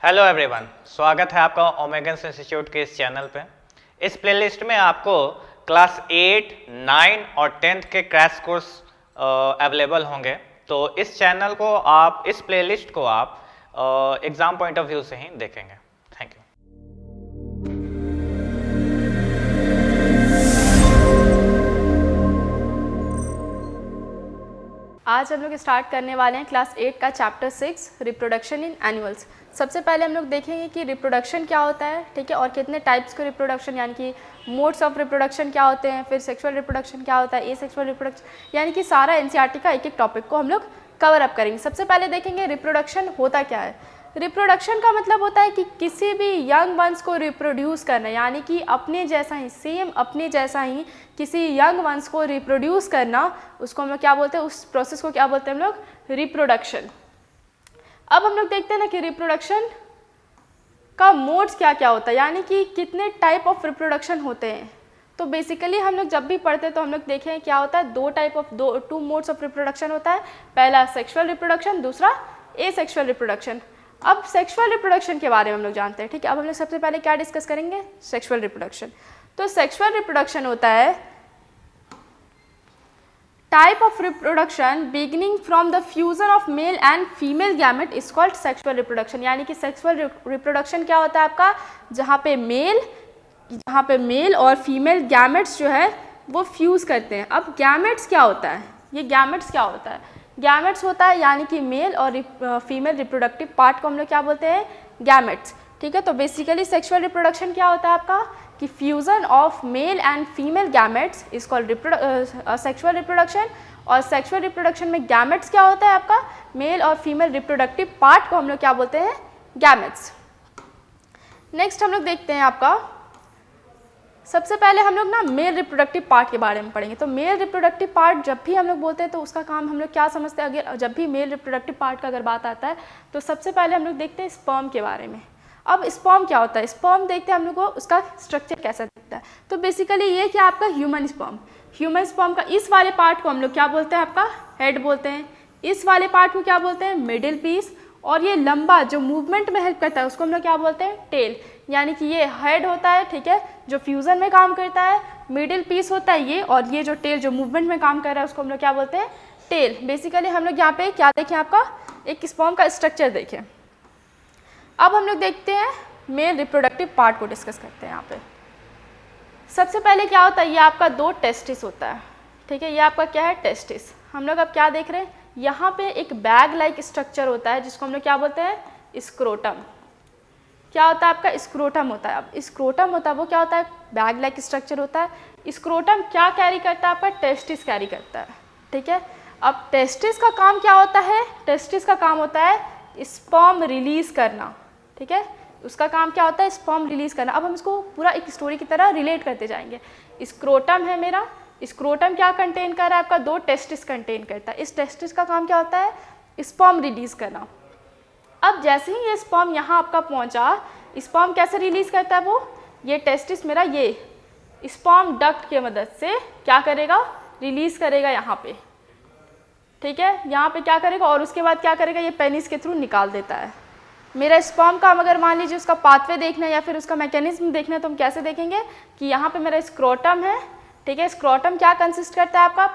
Hello everyone, स्वागत है आपका ओमेगन इंस्टीट्यूट के इस चैनल पे। इस प्लेलिस्ट में आपको क्लास 8, 9 और 10th के क्रैश कोर्स अवेलेबल होंगे। तो इस चैनल को आप, इस प्लेलिस्ट को आप एग्जाम पॉइंट ऑफ व्यू से ही देखेंगे। Thank you. आज हम लोग स्टार्ट करने वाले हैं क्लास 8 का चैप्टर 6 रिप्रोडक्शन इन एनिमल्स। सबसे पहले हम लोग देखेंगे कि रिप्रोडक्शन क्या होता है, ठीक है, और कितने टाइप्स के रिप्रोडक्शन यानी कि मोड्स ऑफ रिप्रोडक्शन क्या होते हैं, फिर सेक्सुअल रिप्रोडक्शन क्या होता है, एसेक्सुअल रिप्रोडक्शन, यानी कि सारा एनसीईआरटी का एक एक टॉपिक को हम लोग कवर अप करेंगे। सबसे पहले देखेंगे रिप्रोडक्शन होता क्या है। रिप्रोडक्शन का मतलब होता है कि किसी भी यंग वंस को रिप्रोड्यूस करना, यानी कि अपने जैसा ही, सेम अपने जैसा ही किसी यंग वंस को रिप्रोड्यूस करना, उसको हम लोग क्या बोलते हैं, उस प्रोसेस को क्या बोलते हैं हम लोग, रिप्रोडक्शन। अब हम लोग देखते हैं ना कि रिप्रोडक्शन का मोड्स क्या क्या होता है, यानी कि कितने टाइप ऑफ रिप्रोडक्शन होते हैं। तो बेसिकली हम लोग जब भी पढ़ते हैं तो हम लोग देखें क्या होता है, टू मोड्स ऑफ रिप्रोडक्शन होता है। पहला सेक्सुअल रिप्रोडक्शन, दूसरा एसेक्सुअल रिप्रोडक्शन। अब सेक्सुअल रिप्रोडक्शन के बारे में हम लोग जानते हैं, ठीक है। अब हम लोग सबसे पहले क्या डिस्कस करेंगे, सेक्सुअल रिप्रोडक्शन। तो सेक्सुअल रिप्रोडक्शन होता है type of reproduction beginning from the fusion of male and female gamete is called sexual reproduction. यानी कि सेक्सुअल रिप्रोडक्शन क्या होता है आपका, जहाँ पे मेल और फीमेल गैमेट्स जो है वो फ्यूज करते हैं। अब गैमेट्स क्या होता है, ये गैमेट्स क्या होता है, गैमेट्स होता है यानी कि मेल और फीमेल रिप्रोडक्टिव पार्ट को हम लोग क्या बोलते हैं, गैमेट्स, ठीक है। तो बेसिकली सेक्सुअल रिप्रोडक्शन क्या होता है आपका, कि fusion of male and female gametes is called sexual reproduction. और सेक्सुअल रिप्रोडक्शन में गैमेट्स क्या होता है आपका, मेल और फीमेल रिप्रोडक्टिव पार्ट को हम लोग क्या बोलते हैं, गैमेट्स। नेक्स्ट हम लोग देखते हैं आपका, सबसे पहले हम लोग ना मेल रिप्रोडक्टिव पार्ट के बारे में पढ़ेंगे। तो मेल रिप्रोडक्टिव पार्ट जब भी हम लोग बोलते हैं तो उसका काम हम लोग क्या समझते हैं, अगर जब भी मेल रिप्रोडक्टिव पार्ट का अगर बात आता है तो सबसे पहले हम लोग देखते हैं स्पर्म के बारे में। अब स्पर्म क्या होता है, स्पर्म देखते हैं हम लोग को, उसका स्ट्रक्चर कैसा दिखता है। तो बेसिकली ये क्या आपका ह्यूमन स्पर्म का इस वाले पार्ट को हम लोग क्या बोलते हैं, आपका हेड बोलते हैं। इस वाले पार्ट को क्या बोलते हैं, मिडिल पीस। और ये लंबा जो मूवमेंट में हेल्प करता है उसको हम लोग क्या बोलते हैं, टेल। यानी कि ये हेड होता है, ठीक है, जो फ्यूजन में काम करता है। मिडिल पीस होता है ये, और ये जो टेल जो मूवमेंट में काम कर रहा है उसको हम लोग क्या बोलते हैं, टेल। बेसिकली हम लोग यहाँ पे क्या देखें, आपका एक स्पर्म का स्ट्रक्चर देखें। अब हम लोग देखते हैं मेल रिप्रोडक्टिव पार्ट को डिस्कस करते हैं। यहाँ पे सबसे पहले क्या होता है, ये आपका 2 टेस्टिस होता है, ठीक है। ये आपका क्या है, टेस्टिस। हम लोग अब क्या देख रहे हैं, यहाँ पे एक बैग लाइक स्ट्रक्चर होता है जिसको हम लोग क्या बोलते हैं, स्क्रोटम। क्या होता है आपका, स्क्रोटम होता है। अब स्क्रोटम होता है वो क्या होता है, बैग लाइक स्ट्रक्चर होता है। स्क्रोटम क्या कैरी करता है आपका, टेस्टिस कैरी करता है, ठीक है। अब टेस्टिस का काम क्या होता है, टेस्टिस का काम होता है स्पर्म रिलीज करना, ठीक है। उसका काम क्या होता है, स्पर्म रिलीज करना। अब हम इसको पूरा एक स्टोरी की तरह रिलेट करते जाएंगे। स्क्रोटम है मेरा, स्क्रोटम क्या कंटेन कर रहा है आपका, 2 टेस्टिस कंटेन करता है। इस टेस्टिस का काम क्या होता है, स्पर्म रिलीज करना। अब जैसे ही ये स्पर्म यहाँ आपका पहुँचा, स्पर्म कैसे रिलीज करता है वो, ये टेस्टिस मेरा ये स्पर्म डक्ट की मदद से क्या करेगा, रिलीज करेगा यहाँ पे, ठीक है। यहाँ पे क्या करेगा और उसके बाद क्या करेगा, ये पेनिस के थ्रू निकाल देता है। मेरा स्पर्म का अगर मान लीजिए उसका पाथवे देखना है या फिर उसका मैकेनिज्म देखना है तो हम कैसे देखेंगे कि यहाँ पे मेरा स्क्रोटम है, ठीक है। स्क्रोटम क्या कंसिस्ट करता है आपका,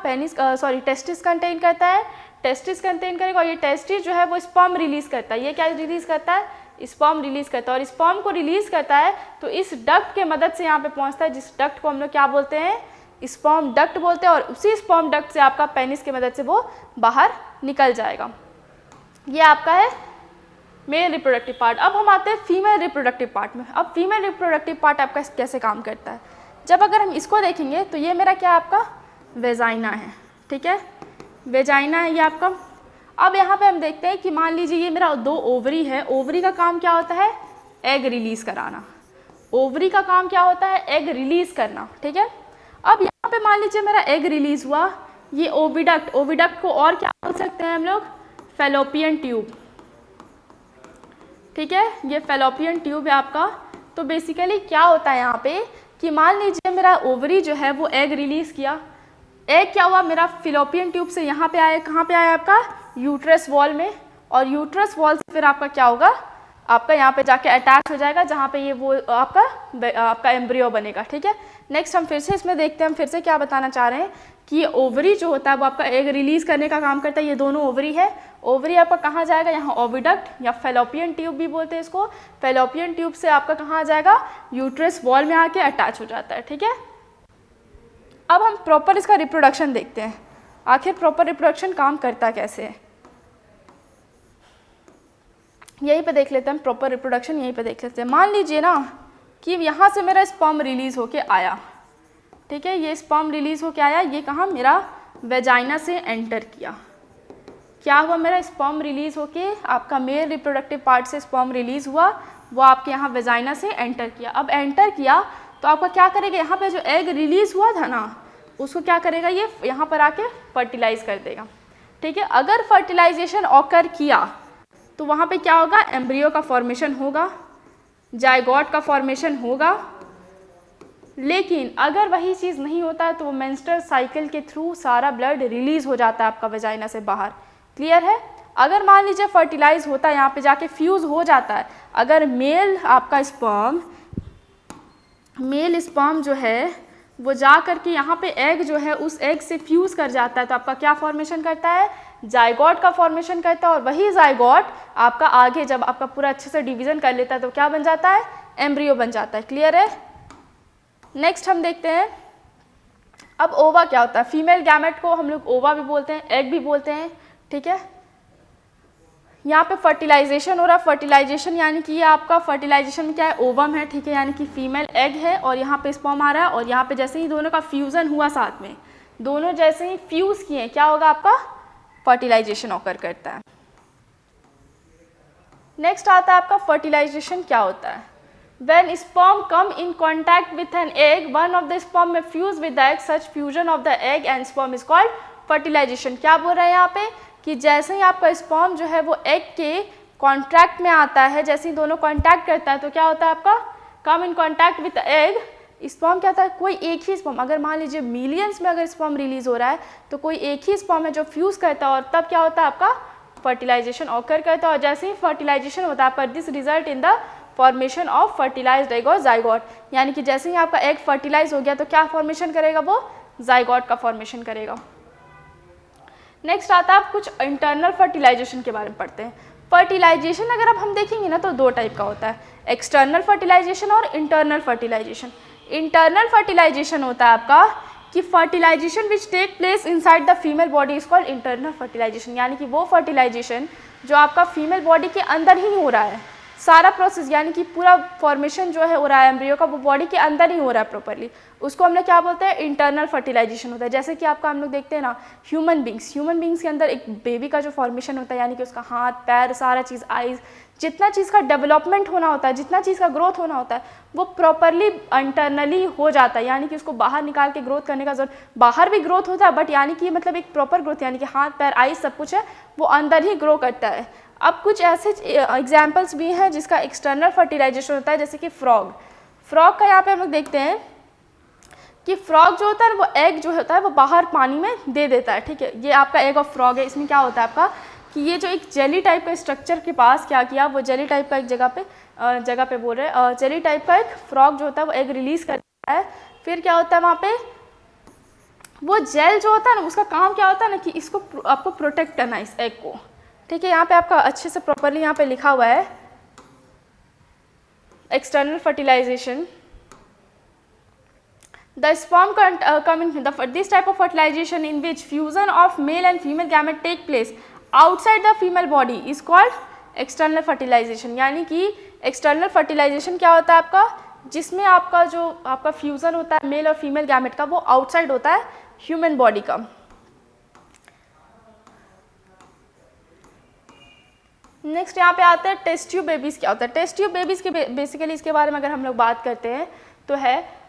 टेस्टिस कंटेन करता है, टेस्टिस कंटेन करेगा। और ये टेस्टिस जो है वो स्पर्म रिलीज करता है। ये क्या रिलीज करता है, स्पर्म रिलीज करता है। और स्पर्म को रिलीज करता है तो इस डक्ट के मदद से यहाँ पे पहुँचता है, जिस डक्ट को हम लोग क्या बोलते हैं, स्पर्म डक्ट बोलते हैं। और उसी स्पर्म डक्ट से आपका पेनिस की मदद से वो बाहर निकल जाएगा। ये आपका है मेल रिप्रोडक्टिव पार्ट। अब हम आते हैं फीमेल रिप्रोडक्टिव पार्ट में। अब फीमेल रिप्रोडक्टिव पार्ट आपका कैसे काम करता है, जब अगर हम इसको देखेंगे तो ये मेरा क्या आपका वेजाइना है, ठीक है, वेजाइना है ये आपका। अब यहाँ पे हम देखते हैं कि मान लीजिए ये मेरा 2 ओवरी है। ओवरी का काम क्या होता है, एग रिलीज कराना। ओवरी का काम क्या होता है, एग रिलीज करना, ठीक है। अब यहाँ पे मान लीजिए मेरा एग रिलीज हुआ, ये ओविडक्ट, ओविडक्ट को और क्या बोल सकते हैं हम लोग, फैलोपियन ट्यूब, ठीक है। ये फैलोपियन ट्यूब है आपका। तो बेसिकली क्या होता है यहाँ पे कि मान लीजिए मेरा ओवरी जो है वो एग रिलीज किया, एग क्या हुआ मेरा फैलोपियन ट्यूब से यहाँ पे आया, कहाँ पे आया आपका, यूट्रस वॉल में। और यूट्रस वॉल से फिर आपका क्या होगा, आपका यहाँ पे जाके अटैच हो जाएगा, जहाँ पे ये वो आपका एम्ब्रियो बनेगा। ठीक है, नेक्स्ट हम फिर से इसमें देखते हैं, हम फिर से क्या बताना चाह रहे हैं कि ये ओवरी जो होता है वो आपका एग रिलीज करने का काम करता है। ये दोनों ओवरी है, ओवरी आपका कहाँ जाएगा, यहाँ ओविडक्ट या फेलोपियन ट्यूब भी बोलते हैं इसको, फेलोपियन ट्यूब से आपका कहाँ आ जाएगा, यूट्रस वॉल में आके अटैच हो जाता है। ठीक है, अब हम प्रॉपर इसका रिप्रोडक्शन देखते हैं, आखिर प्रॉपर रिप्रोडक्शन काम करता कैसे है। यहीं पे देख लेते हैं प्रॉपर रिप्रोडक्शन, यहीं पे देख लेते हैं। मान लीजिए ना कि यहाँ से मेरा स्पर्म रिलीज होके आया, ठीक है, ये स्पर्म रिलीज होके आया, ये कहाँ, मेरा वेजाइना से एंटर किया। क्या हुआ, मेरा स्पर्म रिलीज होके आपका मेल रिप्रोडक्टिव पार्ट से स्पर्म रिलीज हुआ, वो आपके यहाँ वेजाइना से एंटर किया। अब एंटर किया तो आपका क्या करेगा, यहाँ पे जो एग रिलीज हुआ था ना, उसको क्या करेगा, ये यहाँ पर आके फर्टिलाइज कर देगा। ठीक है, अगर फर्टिलाइजेशन ऑकर किया तो वहाँ पे क्या होगा, एम्ब्रियो का फॉर्मेशन होगा, जाइगोट का फॉर्मेशन होगा। लेकिन अगर वही चीज़ नहीं होता है तो वो मेंस्ट्रुअल साइकिल के थ्रू सारा ब्लड रिलीज हो जाता है आपका वेजाइना से बाहर। क्लियर है। अगर मान लीजिए फर्टिलाइज होता है, यहाँ पे जाके फ्यूज़ हो जाता है, अगर मेल आपका स्पर्म जो है वो जा करके यहाँ पे एग जो है उस एग से फ्यूज़ कर जाता है, तो आपका क्या फॉर्मेशन करता है, जाइगोट का फॉर्मेशन करता है। और वही जाइगोट आपका आगे जब आपका पूरा अच्छे से डिवीजन कर लेता है तो क्या बन जाता है, एम्ब्रियो बन जाता है। क्लियर है। नेक्स्ट हम देखते हैं अब ओवा क्या होता है। फीमेल गैमेट को हम लोग ओवा भी बोलते हैं, एग भी बोलते हैं। ठीक है, यहाँ पे फर्टिलाइजेशन हो रहा है। फर्टिलाइजेशन यानी कि ये आपका फर्टिलाइजेशन में क्या है, ओवम है। ठीक है, यानी कि फीमेल एग है और यहाँ पे स्पर्म आ रहा है, और यहाँ पे जैसे ही दोनों का फ्यूजन हुआ, साथ में दोनों जैसे ही फ्यूज किए, क्या होगा, आपका फर्टिलाइजेशन ऑकर करता है। नेक्स्ट आता है आपका फर्टिलाइजेशन क्या होता है। When sperm come in contact with an egg, one of the sperm may fuse with the egg. Such fusion of the egg and sperm is called fertilization. क्या बोल रहे हैं यहाँ पे कि जैसे ही आपका स्पर्म जो है वो एग के कॉन्टैक्ट में आता है, जैसे ही दोनों कॉन्टैक्ट करता है तो क्या होता है, आपका come in contact with egg, sperm क्या होता है, कोई एक ही स्पर्म, अगर मान लीजिए मिलियंस में अगर स्पर्म रिलीज हो रहा है तो कोई एक ही स्पर्म है जो फ्यूज करता है, और तब क्या होता है, आपका फर्टिलाइजेशन ऑकर करता है। और जैसे ही फर्टिलाइजेशन होता है, पर this result in the formation of fertilised egg और जाइगोट, यानी कि जैसे ही आपका एग फर्टिलाइज हो गया तो क्या फॉर्मेशन करेगा, वो जाइगोट का फॉर्मेशन करेगा। नेक्स्ट आता है, आप कुछ इंटरनल फर्टिलाइजेशन के बारे में पढ़ते हैं। फर्टिलाइजेशन अगर अब हम देखेंगे ना तो दो टाइप का होता है, एक्सटर्नल फर्टिलाइजेशन और इंटरनल फर्टिलाइजेशन। इंटरनल फर्टिलाइजेशन होता है आपका कि fertilisation which take place inside the female body is called internal fertilisation, यानी कि वो फर्टिलाइजेशन जो आपका फीमेल बॉडी के अंदर ही हो रहा है, सारा प्रोसेस, यानी कि पूरा फॉर्मेशन जो है हो रहा है एम्ब्रियो का, वो बॉडी के अंदर ही हो रहा है प्रॉपरली, उसको हम लोग क्या बोलते हैं, इंटरनल फर्टिलाइजेशन होता है। जैसे कि आपका हम लोग देखते हैं ना ह्यूमन बींग्स के अंदर एक बेबी का जो फॉर्मेशन होता है, यानी कि उसका हाथ पैर सारा चीज़, आइज़, जितना चीज़ का डेवलपमेंट होना होता है, जितना चीज़ का ग्रोथ होना होता है, वो प्रॉपरली इंटरनली हो जाता है, यानी कि उसको बाहर निकाल के ग्रोथ करने का जरूरत, बाहर भी ग्रोथ होता है बट यानी कि मतलब एक प्रॉपर ग्रोथ, यानी कि हाथ पैर आइज सब कुछ है वो अंदर ही ग्रो करता है। अब कुछ ऐसे एग्जाम्पल्स भी हैं जिसका एक्सटर्नल फर्टिलाइजेशन होता है, जैसे कि फ्रॉग का यहाँ पे हम लोग देखते हैं कि फ्रॉग जो होता है वो एग जो होता है वो बाहर पानी में दे देता है। ठीक है, ये आपका एग ऑफ फ्रॉग है। इसमें क्या होता है आपका कि ये जो एक जेली टाइप का स्ट्रक्चर के पास क्या किया, वो जेली टाइप का एक जगह पे बोल रहे हैं, जेली टाइप का एक फ्रॉग जो होता है वो एग रिलीज करता है। फिर क्या होता है वहाँ पे, वो जेल जो होता है ना उसका काम क्या होता है ना कि इसको आपको प्रोटेक्ट करना है इस एग को। ठीक है, यहाँ पे आपका अच्छे से प्रॉपरली यहाँ पे लिखा हुआ है external fertilisation. The sperm come in this type of fertilization in which fusion of male and female gamete take place outside the female body is called external fertilization। यानी कि external fertilization क्या होता है आपका, जिसमें आपका जो आपका फ्यूजन होता है मेल और फीमेल गैमेट का वो आउटसाइड होता है ह्यूमन बॉडी का। नेक्स्ट यहाँ पे आता है टेस्ट ट्यूब बेबीज क्या होता है। टेस्ट ट्यूब बेबीज के बेसिकली इसके बारे में अगर हम लोग बात करते हैं तो है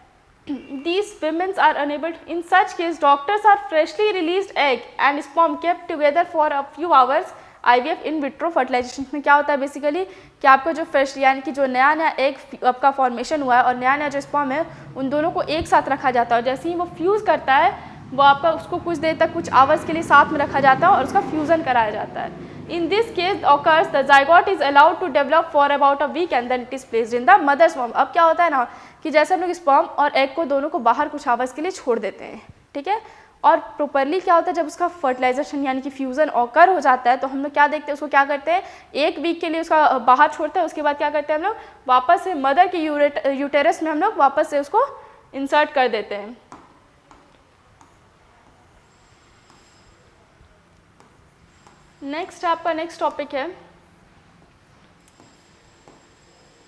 these women are unable in such case doctors are freshly released egg and sperm kept together for a few hours IVF in vitro fertilization में क्या होता है बेसिकली कि आपका जो फ्रेश यानी कि जो नया एग आपका फॉर्मेशन हुआ है और नया जो स्पर्म है उन दोनों को एक साथ रखा जाता है, और जैसे ही वो फ्यूज़ करता है वो आपका उसको कुछ देर तक कुछ आवर्स के लिए साथ में रखा जाता है और उसका फ्यूज़न कराया जाता है। In this case occurs the zygote is allowed to develop for about a week and then it is placed in the mother's womb. अब क्या होता है ना कि जैसे हम लोग स्पर्म और एग को दोनों को बाहर कुछ आवर्स के लिए छोड़ देते हैं, ठीक है, और प्रॉपरली क्या होता है जब उसका फर्टिलाइजेशन यानी कि फ्यूज़न ऑकर हो जाता है तो हम लोग क्या देखते हैं, उसको क्या करते हैं, एक वीक के लिए उसका बाहर छोड़ते हैं, उसके बाद क्या करते हैं हम लोग वापस से मदर के यूटेरस में हम लोग वापस से उसको इंसर्ट कर देते हैं। नेक्स्ट आपका नेक्स्ट टॉपिक है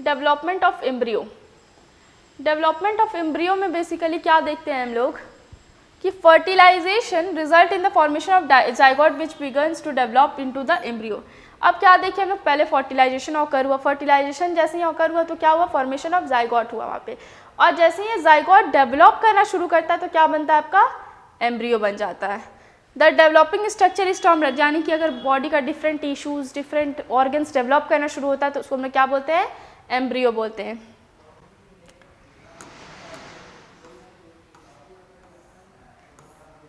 development of embryo. Development of embryo में बेसिकली क्या देखते हैं हम लोग कि fertilisation result in the formation of zygote which begins to develop into the embryo. अब क्या देखिए हम लोग, पहले फर्टिलाइजेशन ऑकर हुआ, फर्टिलाइजेशन जैसे ही ऑकर हुआ तो क्या हुआ, फॉर्मेशन ऑफ जाइगोट हुआ वहाँ पे, और जैसे ही ये जाइगोट डेवलप करना शुरू करता है तो क्या बनता है आपका, एम्ब्रियो बन जाता है। The developing structure is termed, यानी कि अगर बॉडी का different tissues different organs develop करना शुरू होता है तो उसको हम लोग क्या बोलते हैं, एम्ब्रियो बोलते हैं।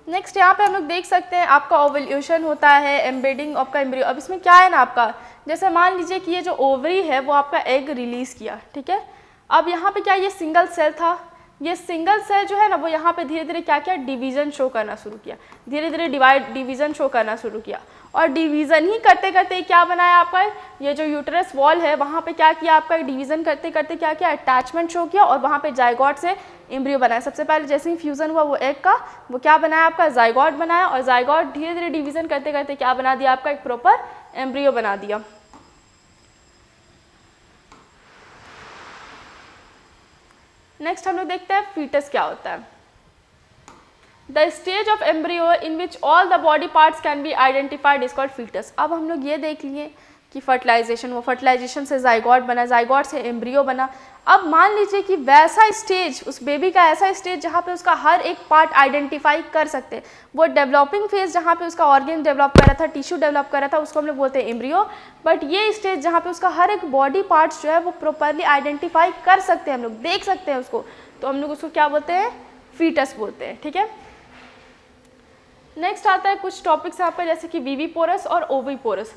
नेक्स्ट यहाँ पे हम लोग देख सकते हैं आपका ओवल्यूशन होता है, एम्बेडिंग आपका एम्ब्रियो। अब इसमें क्या है ना आपका, जैसे मान लीजिए कि ये जो ओवरी है वो आपका एग रिलीज किया, ठीक है, अब यहाँ पे क्या ये सिंगल सेल था, ये सिंगल सेल जो है ना वो यहाँ पे धीरे धीरे क्या किया, डिवीजन शो करना शुरू किया, धीरे धीरे डिवीजन शो करना शुरू किया, और डिवीजन ही करते करते क्या बनाया आपका, ये जो यूटरस वॉल है वहाँ पे क्या किया आपका, डिवीजन करते करते क्या किया, अटैचमेंट शो किया और वहाँ पे जाइगोट से एम्ब्रियो बनाया। सबसे पहले जैसे ही फ्यूजन हुआ वो एग का, वो क्या बनाया आपका, जाइगोट बनाया, और जाइगोट धीरे धीरे डिवीजन करते करते क्या बना दिया आपका, एक प्रॉपर एम्ब्रियो बना दिया। नेक्स्ट हम लोग देखते हैं फीटस क्या होता है। The stage of embryo in which all the body parts can be identified is called foetus. अब हम लोग ये देख लिए कि फर्टिलाइजेशन, वो फर्टिलाइजेशन से जाइगोट बना, जाइगोट से एम्ब्रियो बना। अब मान लीजिए कि वैसा स्टेज, उस बेबी का ऐसा स्टेज जहाँ पे उसका हर एक पार्ट आइडेंटिफाई कर सकते हैं, वो डेवलपिंग फेज जहाँ पे उसका ऑर्गन डेवलप कर रहा था, टिश्यू डेवलप कर रहा था, उसको हम लोग बोलते हैं एम्ब्रियो। बट ये स्टेज जहाँ पे उसका हर एक बॉडी पार्ट्स जो है वो प्रॉपरली आइडेंटिफाई कर सकते हैं, हम लोग देख सकते हैं उसको, तो हम लोग उसको क्या बोलते हैं, फीटस बोलते हैं, ठीक है। नेक्स्ट आता है कुछ टॉपिक्स यहाँ पे, जैसे कि वीवीपोरस और ओविपोरस।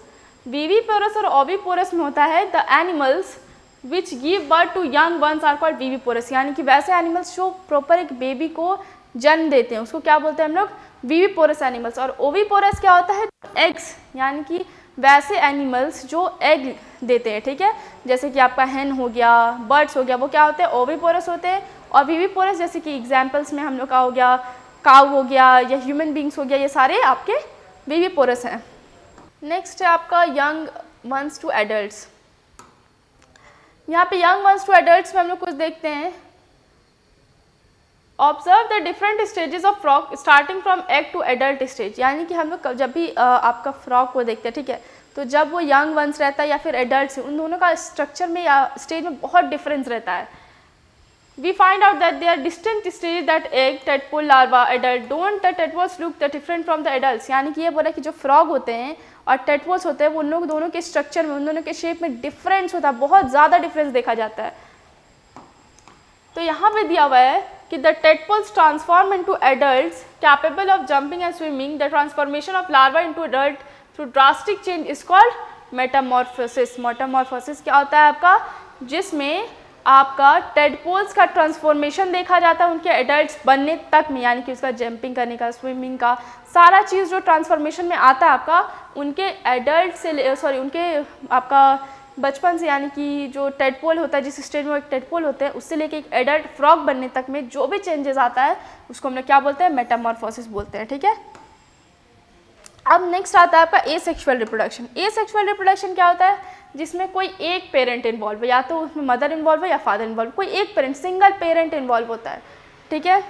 वीवीपोरस और ओविपोरस में होता है the animals which give birth to young ones are called viviparous, यानी कि वैसे एनिमल्स जो प्रॉपर एक बेबी को जन्म देते हैं उसको क्या बोलते हैं हम लोग, वीवीपोरस एनिमल्स। और ओविपोरस क्या होता है, एग्स, यानी कि वैसे एनिमल्स जो एग देते हैं, ठीक है, जैसे कि आपका हेन हो गया, बर्ड्स हो गया, वो क्या होते हैं, ओविपोरस होते हैं। और वीवीपोरस जैसे कि एग्जाम्पल्स में हम लोग का हो गया, काऊ हो गया या ह्यूमन बींग्स हो गया, ये सारे आपके वीवीपोरस हैं। नेक्स्ट है आपका यंग वंस टू एडल्ट्स। यहाँ पे यंग वंस टू एडल्ट्स में हम लोग कुछ देखते हैं। Observe the different stages of frog starting from egg to adult stage, यानी कि हम लोग जब भी आपका फ्रॉग को देखते हैं, ठीक है, तो जब वो यंग वंस रहता है या फिर एडल्ट, उन दोनों का स्ट्रक्चर में या स्टेज में बहुत डिफरेंस रहता है। We find out that there are distinct stages that egg, tadpole, larva, adult. Don't the tadpoles look different from the adults? यानी कि ये बोला कि जो फ्रॉग होते हैं और टेडपोल्स होते हैं वो उन लोग दोनों के स्ट्रक्चर में, उन दोनों के शेप में डिफरेंस होता है, बहुत ज़्यादा डिफरेंस देखा जाता है। तो यहाँ पे दिया हुआ है कि the tadpoles transform into adults capable of jumping and swimming. The transformation of larva into adult through drastic change is called Metamorphosis. Metamorphosis क्या होता है आपका, जिसमें आपका टेडपोल्स का ट्रांसफॉर्मेशन देखा जाता है उनके एडल्ट्स बनने तक में, यानी कि उसका जंपिंग करने का, स्विमिंग का, सारा चीज़ जो ट्रांसफॉर्मेशन में आता है आपका उनके एडल्ट से, उनके आपका बचपन से, यानी कि जो टेडपोल होता है, जिस स्टेज में एक टेडपोल होते हैं, उससे लेके एक एडल्ट फ्रॉग बनने तक में जो भी चेंजेस आता है उसको हम लोग क्या बोलते हैं, मेटामॉर्फोसिस बोलते हैं, ठीक है। अब नेक्स्ट आता है आपका एसेक्सुअल रिप्रोडक्शन। एसेक्सुअल रिप्रोडक्शन क्या होता है, जिसमें कोई एक पेरेंट इन्वॉल्व है, या तो उसमें मदर इन्वॉल्व है या फादर इन्वॉल्व, कोई एक पेरेंट, सिंगल पेरेंट इन्वॉल्व होता है, ठीक है।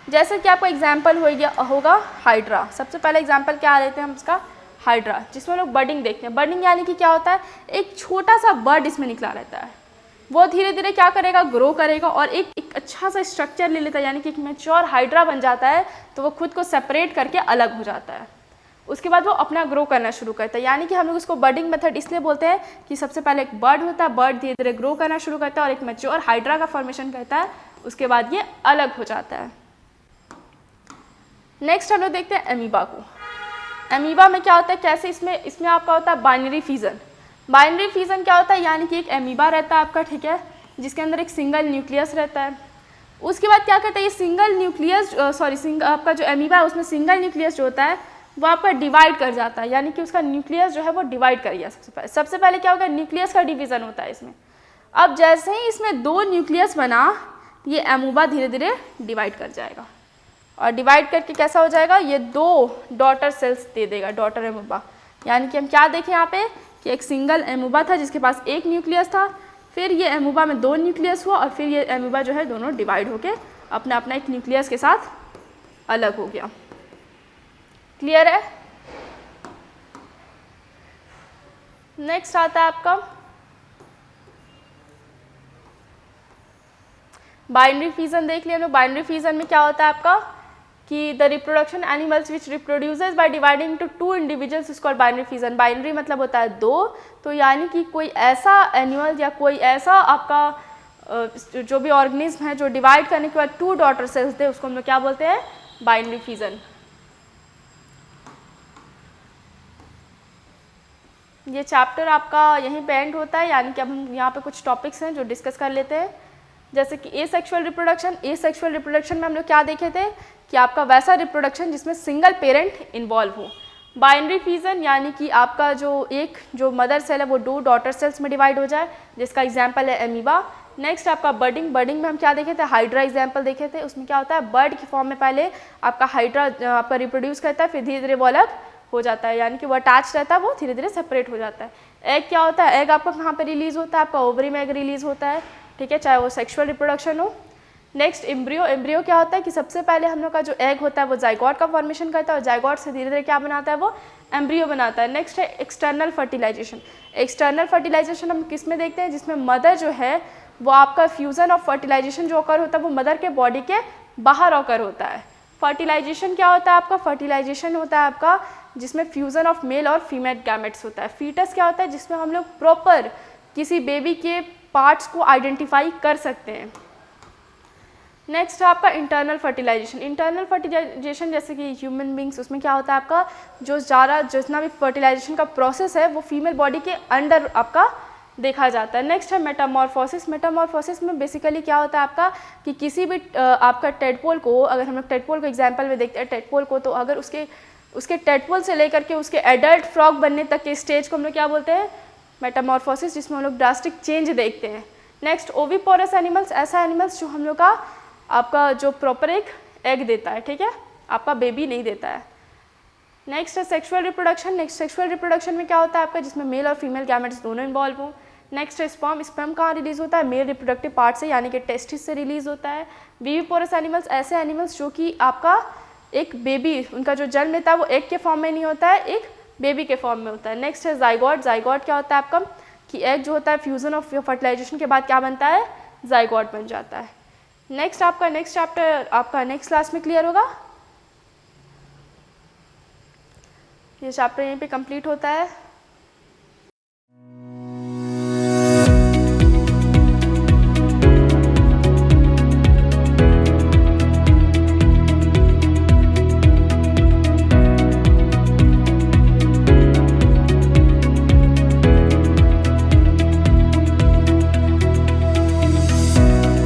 जैसे कि आपका एग्जाम्पल होगा हाइड्रा। सबसे पहले एग्जाम्पल क्या लेते हैं हम इसका, हाइड्रा, जिसमें लोग बर्डिंग देखते हैं। बर्डिंग यानी कि क्या होता है, एक छोटा सा बर्ड इसमें निकला रहता है, वो धीरे धीरे क्या करेगा, ग्रो करेगा और एक अच्छा सा स्ट्रक्चर ले लेता है, यानी कि एक मैच्योर हाइड्रा बन जाता है, तो वो खुद को सेपरेट करके अलग हो जाता है। उसके बाद वो अपना ग्रो करना शुरू करता है, यानी कि हम लोग इसको बर्डिंग मेथड इसलिए बोलते हैं कि सबसे पहले एक बर्ड होता है, बर्ड धीरे धीरे ग्रो करना शुरू करता है और एक मैच्योर हाइड्रा का फॉर्मेशन करता है, उसके बाद ये अलग हो जाता है। नेक्स्ट हम लोग देखते हैं एमीबा को। एमीबा में क्या होता है, कैसे इसमें आपका होता है बाइनरी फिजन। बाइनरी फिजन क्या होता है, यानी कि एक एमीबा रहता है आपका, ठीक है, जिसके अंदर एक सिंगल न्यूक्लियस रहता है। उसके बाद क्या करता है, ये सिंगल न्यूक्लियस आपका जो एमीबा है उसमें सिंगल न्यूक्लियस जो होता है वो आपका डिवाइड कर जाता है, यानी कि उसका न्यूक्लियस जो है वो डिवाइड कर गया। सबसे पहले क्या होगा, न्यूक्लियस का डिवीजन होता है इसमें। अब जैसे ही इसमें 2 न्यूक्लियस बना, ये एमोबा धीरे धीरे डिवाइड कर जाएगा, और डिवाइड करके कैसा हो जाएगा, ये 2 डॉटर सेल्स दे देगा, डॉटर एमोबा। यानी कि हम क्या देखें यहाँ पे कि एक सिंगल एमोबा था जिसके पास एक न्यूक्लियस था, फिर ये एमोबा में 2 न्यूक्लियस हुआ, और फिर ये एमोबा जो है दोनों डिवाइड होके अपना अपना एक न्यूक्लियस के साथ अलग हो गया। क्लियर है? नेक्स्ट आता है आपका बाइनरी फिजन। देख लिया हम लोग। बाइनरी फिजन में क्या होता है आपका कि the reproduction animals which reproduces by dividing to 2 individuals is called binary fission. Binary मतलब होता है 2, तो यानी कि कोई ऐसा एनिमल या कोई ऐसा आपका जो भी ऑर्गेनिज्म है जो डिवाइड करने के बाद 2 डॉटर सेल्स दे, उसको हम लोग क्या बोलते हैं, बाइनरी फिजन। ये चैप्टर आपका यहीं पे एंड होता है, यानी कि अब हम यहाँ पे कुछ टॉपिक्स हैं जो डिस्कस कर लेते हैं, जैसे कि एसेक्सुअल रिप्रोडक्शन। एसेक्सुअल रिप्रोडक्शन में हम लोग क्या देखे थे कि आपका वैसा रिप्रोडक्शन जिसमें सिंगल पेरेंट इन्वॉल्व हो। बाइनरी फिजन यानी कि आपका जो मदर सेल है वो 2 डॉटर सेल्स में डिवाइड हो जाए, जिसका एग्जाम्पल है एमीबा। नेक्स्ट आपका बर्डिंग। बर्डिंग में हम क्या देखे थे, हाइड्रा एग्जाम्पल देखे थे। उसमें क्या होता है, बर्ड की फॉर्म में पहले आपका हाइड्रा आपका रिप्रोड्यूस करता है, फिर धीरे धीरे वो अलग हो जाता है, यानी कि वो अटैच रहता है, वो धीरे धीरे सेपरेट हो जाता है। एग क्या होता है, एग आपका कहाँ पे रिलीज होता है, आपका ओवरी में एग रिलीज होता है, ठीक है, चाहे वो सेक्सुअल रिप्रोडक्शन हो। Next embryo. एम्ब्रियो क्या होता है कि सबसे पहले हम लोग का जो एग होता है वो जाइगोट का फॉर्मेशन करता है, और जाइगोट से धीरे धीरे क्या बनाता है, वो एम्ब्रियो बनाता है। नेक्स्ट है एक्सटर्नल फर्टिलाइजेशन। एक्सटर्नल फर्टिलाइजेशन हम किस में देखते हैं, जिसमें मदर जो है वो आपका फ्यूजन ऑफ फर्टिलाइजेशन जो ऑकर होता है वो मदर के बॉडी के बाहर ऑकर होता है। फर्टिलाइजेशन क्या होता है आपका, फर्टिलाइजेशन होता है आपका जिसमें फ्यूजन ऑफ मेल और फीमेल गैमेट्स होता है। फीटस क्या होता है, जिसमें हम लोग प्रॉपर किसी बेबी के पार्ट्स को आइडेंटिफाई कर सकते हैं। नेक्स्ट है आपका इंटरनल फर्टिलाइजेशन। इंटरनल फर्टिलाइजेशन जैसे कि ह्यूमन बींग्स, उसमें क्या होता है आपका जितना भी फर्टिलाइजेशन का प्रोसेस है वो फीमेल बॉडी के अंडर आपका देखा जाता है। नेक्स्ट है मेटामॉर्फोसिस। मेटामॉर्फोसिस में बेसिकली क्या होता है आपका कि किसी भी आपका टेडपोल को, अगर हम लोग टेडपोल को एग्जाम्पल में देखते हैं टेडपोल को, तो अगर उसके टेडपोल से लेकर के उसके एडल्ट फ्रॉग बनने तक के स्टेज को हम लोग क्या बोलते हैं, मेटामॉर्फोसिस, जिसमें हम लोग ड्रास्टिक चेंज देखते हैं। Next oviparous animals. ऐसा एनिमल्स जो हम लोग का आपका जो प्रॉपर एक एग देता है, ठीक है, आपका बेबी नहीं देता है। नेक्स्ट है sexual reproduction. Next sexual reproduction में क्या होता है आपका, जिसमें मेल और फीमेल गैमेट्स दोनों इन्वॉल्व हों। नेक्स्ट है स्पर्म। स्पर्म कहाँ रिलीज होता है, मेल रिप्रोडक्टिव पार्ट से, यानी कि टेस्टिस से रिलीज होता है। विविपोरस एनिमल्स ऐसे एनिमल्स जो कि आपका एक बेबी, उनका जो जन्म लेता है वो एग के फॉर्म में नहीं होता है, एक बेबी के फॉर्म में होता है। नेक्स्ट है जाइगोट। जाइगोट क्या होता है आपका कि एग जो होता है फ्यूजन ऑफ फर्टिलाइजेशन के बाद क्या बनता है, जाइगोट बन जाता है। नेक्स्ट आपका नेक्स्ट चैप्टर आपका नेक्स्ट क्लास में क्लियर होगा। ये चैप्टर यहीं पे कंप्लीट होता है।